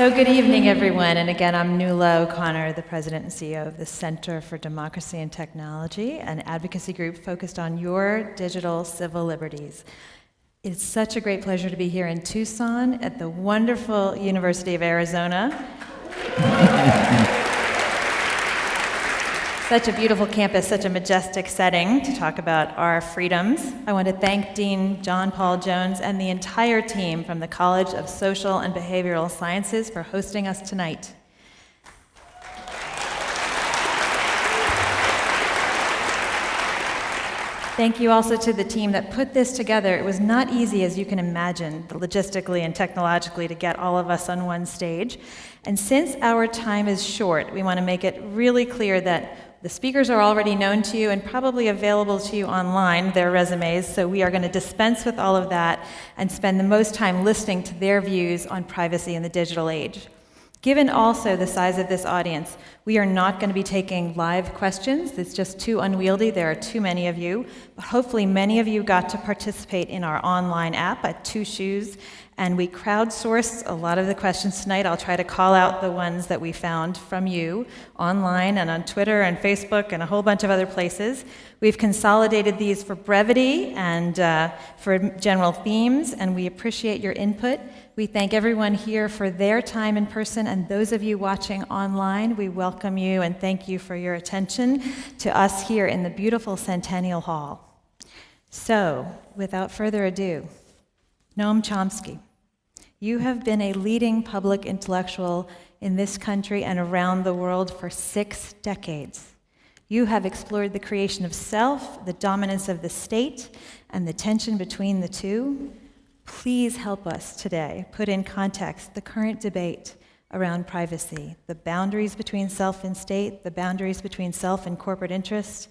So good evening, everyone. And again, I'm Nuala O'Connor, the president and CEO of the Center for Democracy and Technology, an advocacy group focused on your digital civil liberties. It's such a great pleasure to be here in Tucson at the wonderful University of Arizona. Such a beautiful campus, such a majestic setting to talk about our freedoms. I want to thank Dean John Paul Jones and the entire team from the College of Social and Behavioral Sciences for hosting us tonight. Thank you also to the team that put this together. It was not easy, as you can imagine, logistically and technologically, to get all of us on one stage. And since our time is short, we want to make it really clear that the speakers are already known to you and probably available to you online, their resumes, so we are going to dispense with all of that and spend the most time listening to their views on privacy in the digital age. Given also the size of this audience, we are not going to be taking live questions. It's just too unwieldy. There are too many of you. But hopefully many of you got to participate in our online app at Two Shoes, and we crowdsourced a lot of the questions tonight. I'll try to call out the ones that we found from you online and on Twitter and Facebook and a whole bunch of other places. We've consolidated these for brevity and for general themes, and we appreciate your input. We thank everyone here for their time in person, and those of you watching online, we welcome you and thank you for your attention to us here in the beautiful Centennial Hall. So, without further ado, Noam Chomsky, you have been a leading public intellectual in this country and around the world for 6 decades. You have explored the creation of self, the dominance of the state, and the tension between the two. Please help us today put in context the current debate around privacy, the boundaries between self and state, the boundaries between self and corporate interest.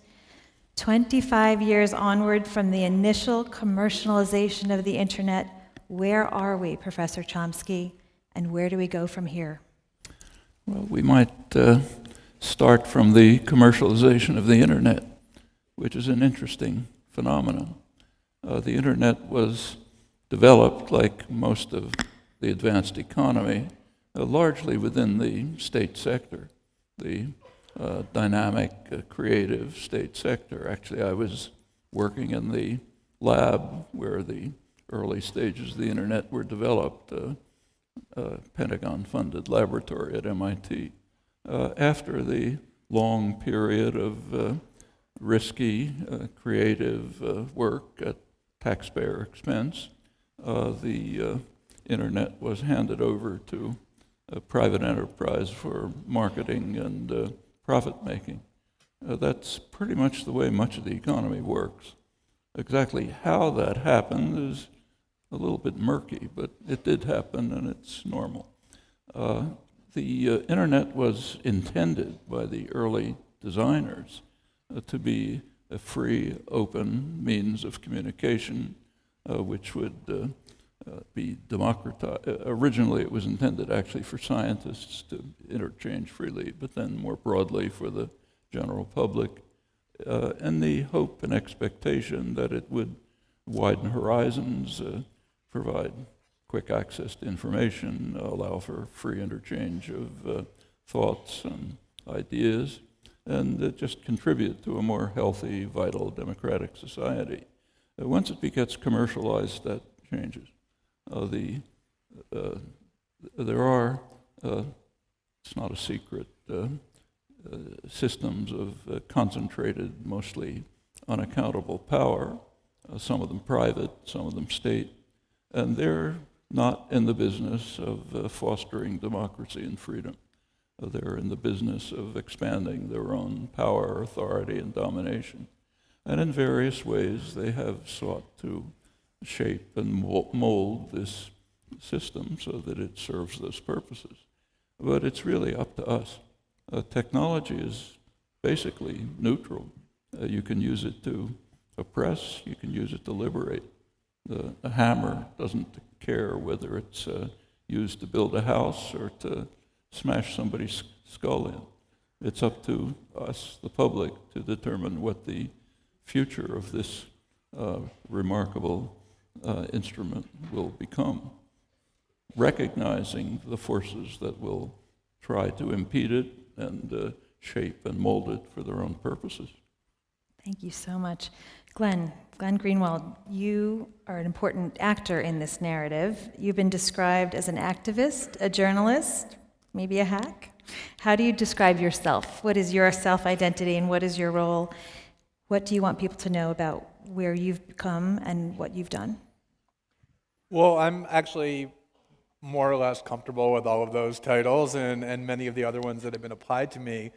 25 years onward from the initial commercialization of the internet, where are we, Professor Chomsky, and where do we go from here? Well, we might start from the commercialization of the internet, which is an interesting phenomenon. The internet was developed, like most of the advanced economy, largely within the state sector, the dynamic, creative state sector. Actually, I was working in the lab where the early stages of the internet were developed, a Pentagon-funded laboratory at MIT. After the long period of risky, creative work at taxpayer expense, the internet was handed over to a private enterprise for marketing and profit-making. That's pretty much the way much of the economy works. Exactly how that happened is a little bit murky, but it did happen and it's normal. The internet was intended by the early designers to be a free, open means of communication which would be democratized. Originally, it was intended actually for scientists to interchange freely, but then more broadly for the general public, and the hope and expectation that it would widen horizons, provide quick access to information, allow for free interchange of thoughts and ideas, and just contribute to a more healthy, vital, democratic society. Once it gets commercialized, that changes. There are, it's not a secret, systems of concentrated, mostly unaccountable power, some of them private, some of them state, and they're not in the business of fostering democracy and freedom. They're in the business of expanding their own power, authority, and domination. And in various ways, they have sought to shape and mold this system so that it serves those purposes. But it's really up to us. Technology is basically neutral. You can use it to oppress, you can use it to liberate. The hammer doesn't care whether it's used to build a house or to smash somebody's skull in. It's up to us, the public, to determine what the future of this remarkable instrument will become. recognizing the forces that will try to impede it and shape and mold it for their own purposes. Thank you so much. Glenn Greenwald, you are an important actor in this narrative. You've been described as an activist, a journalist, maybe a hack. How do you describe yourself? What is your self-identity and what is your role? What do you want people to know about where you've come and what you've done? Well, I'm actually more or less comfortable with all of those titles and many of the other ones that have been applied to me.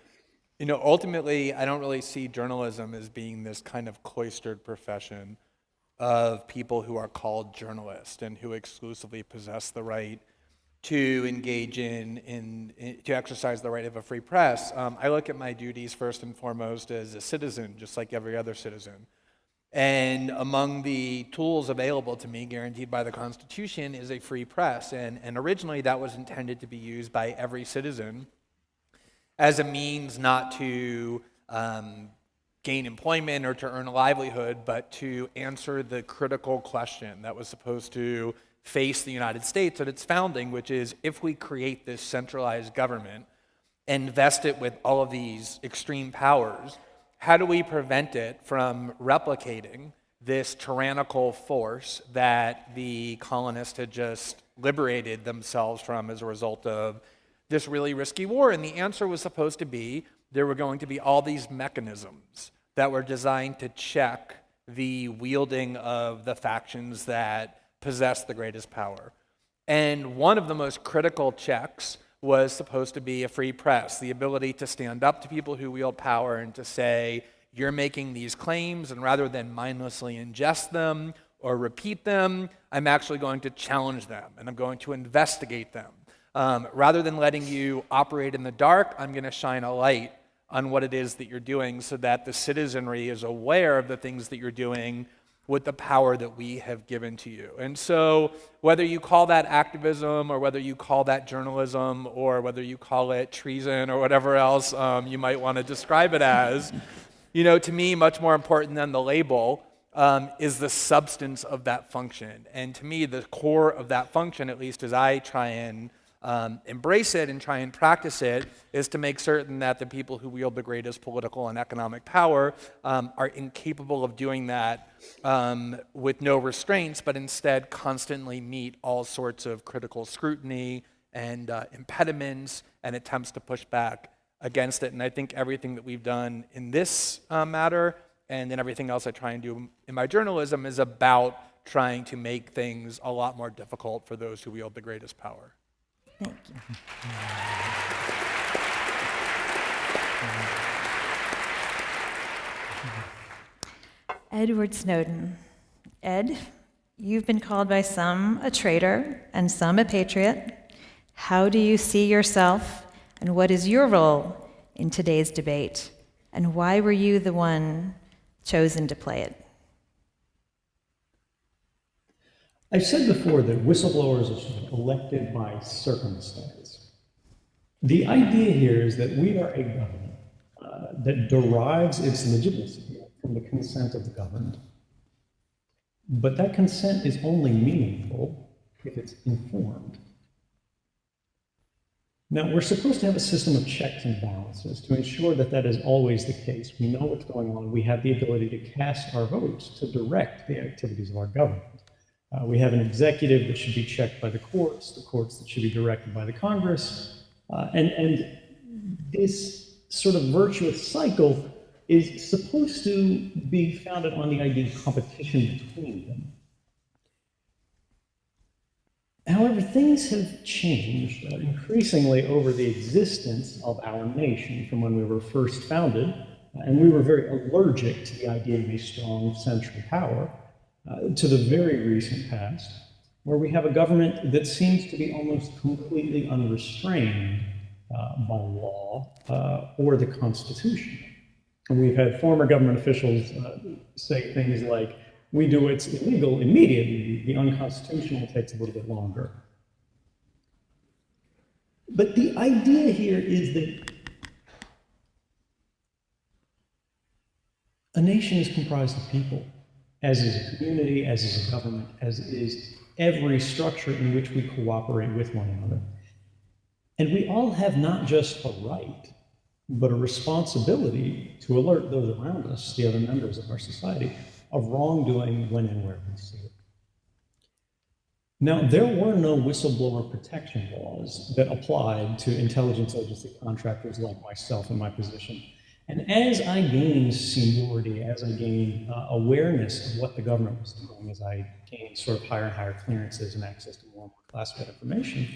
You know, ultimately, I don't really see journalism as being this kind of cloistered profession of people who are called journalists and who exclusively possess the right to engage to exercise the right of a free press. I look at my duties first and foremost as a citizen, just like every other citizen. And among the tools available to me, guaranteed by the Constitution, is a free press. And originally that was intended to be used by every citizen as a means not to gain employment or to earn a livelihood, but to answer the critical question that was supposed to face the United States at its founding, which is, if we create this centralized government and vest it with all of these extreme powers, how do we prevent it from replicating this tyrannical force that the colonists had just liberated themselves from as a result of this really risky war? And the answer was supposed to be there were going to be all these mechanisms that were designed to check the wielding of the factions that possess the greatest power. And one of the most critical checks was supposed to be a free press, the ability to stand up to people who wield power and to say, you're making these claims, and rather than mindlessly ingest them or repeat them, I'm actually going to challenge them, and I'm going to investigate them. Rather than letting you operate in the dark, I'm going to shine a light on what it is that you're doing so that the citizenry is aware of the things that you're doing with the power that we have given to you. And so whether you call that activism or whether you call that journalism or whether you call it treason or whatever else you might want to describe it as, you know, to me, much more important than the label is the substance of that function. And to me, the core of that function, at least as I try and embrace it and try and practice it, is to make certain that the people who wield the greatest political and economic power are incapable of doing that with no restraints, but instead constantly meet all sorts of critical scrutiny and impediments and attempts to push back against it. And I think everything that we've done in this matter and in everything else I try and do in my journalism is about trying to make things a lot more difficult for those who wield the greatest power. Thank you. Edward Snowden. Ed, you've been called by some a traitor and some a patriot. How do you see yourself, and what is your role in today's debate? And why were you the one chosen to play it? I've said before that whistleblowers are elected by circumstance. The idea here is that we are a government that derives its legitimacy from the consent of the governed. But that consent is only meaningful if it's informed. Now, we're supposed to have a system of checks and balances to ensure that that is always the case. We know what's going on. We have the ability to cast our votes to direct the activities of our government. We have an executive that should be checked by the courts that should be directed by the Congress, and this sort of virtuous cycle is supposed to be founded on the idea of competition between them. However, things have changed increasingly over the existence of our nation from when we were first founded, and we were very allergic to the idea of a strong central power, to the very recent past, where we have a government that seems to be almost completely unrestrained by law or the Constitution. And we've had former government officials say things like, we do what's illegal immediately, the unconstitutional takes a little bit longer. But the idea here is that a nation is comprised of people. as is a community, as is a government, as is every structure in which we cooperate with one another. And we all have not just a right, but a responsibility to alert those around us, the other members of our society, of wrongdoing when and where we see it. Now, there were no whistleblower protection laws that applied to intelligence agency contractors like myself in my position. And as I gained seniority, as I gained awareness of what the government was doing, as I gained sort of higher and higher clearances and access to more and more classified information,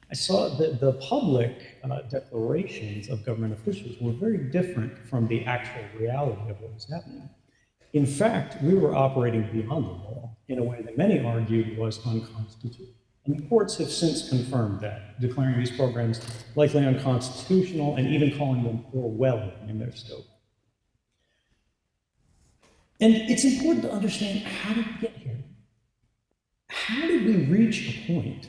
I saw that the public declarations of government officials were very different from the actual reality of what was happening. In fact, we were operating beyond the law in a way that many argued was unconstitutional. And the courts have since confirmed that, declaring these programs likely unconstitutional and even calling them Orwellian in their scope. And it's important to understand, how did we get here? How did we reach a point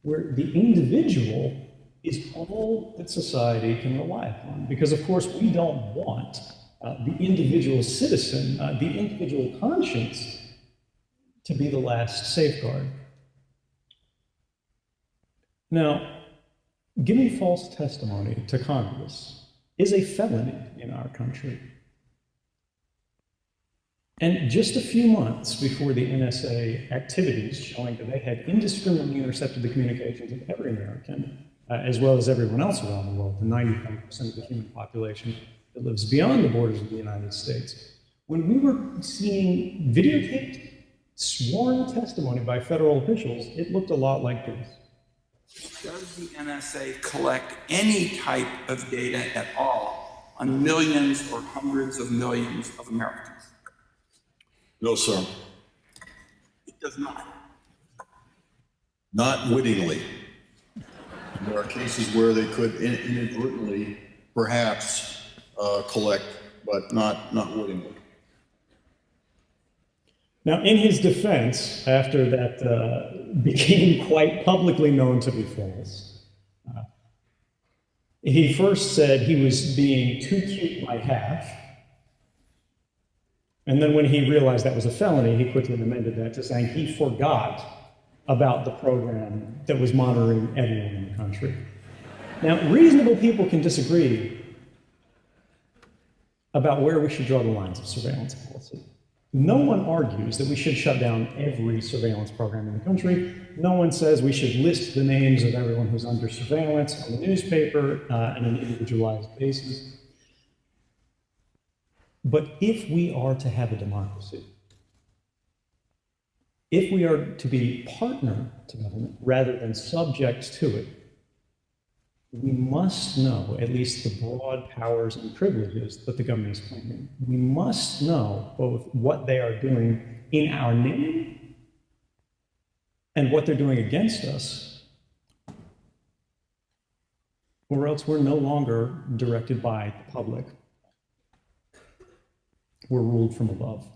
where the individual is all that society can rely upon? Because of course we don't want the individual citizen, the individual conscience, to be the last safeguard. Now, giving false testimony to Congress is a felony in our country. And just a few months before the NSA activities showing that they had indiscriminately intercepted the communications of every American, as well as everyone else around the world, the 95% of the human population that lives beyond the borders of the United States, when we were seeing videotaped, sworn testimony by federal officials, it looked a lot like this. Does the NSA collect any type of data at all on millions or hundreds of millions of Americans? No, sir. It does not. Not wittingly. There are cases where they could inadvertently, perhaps, collect, but not wittingly. Now, in his defense, after that became quite publicly known to be false, he first said he was being too cute by half. And then when he realized that was a felony, he quickly amended that to saying he forgot about the program that was monitoring everyone in the country. Now, reasonable people can disagree about where we should draw the lines of surveillance policy. No one argues that we should shut down every surveillance program in the country. No one says we should list the names of everyone who's under surveillance on the newspaper on an individualized basis. But if we are to have a democracy, if we are to be partner to government rather than subject to it, we must know at least the broad powers and privileges that the government is claiming. We must know both what they are doing in our name and what they're doing against us, or else we're no longer directed by the public. We're ruled from above.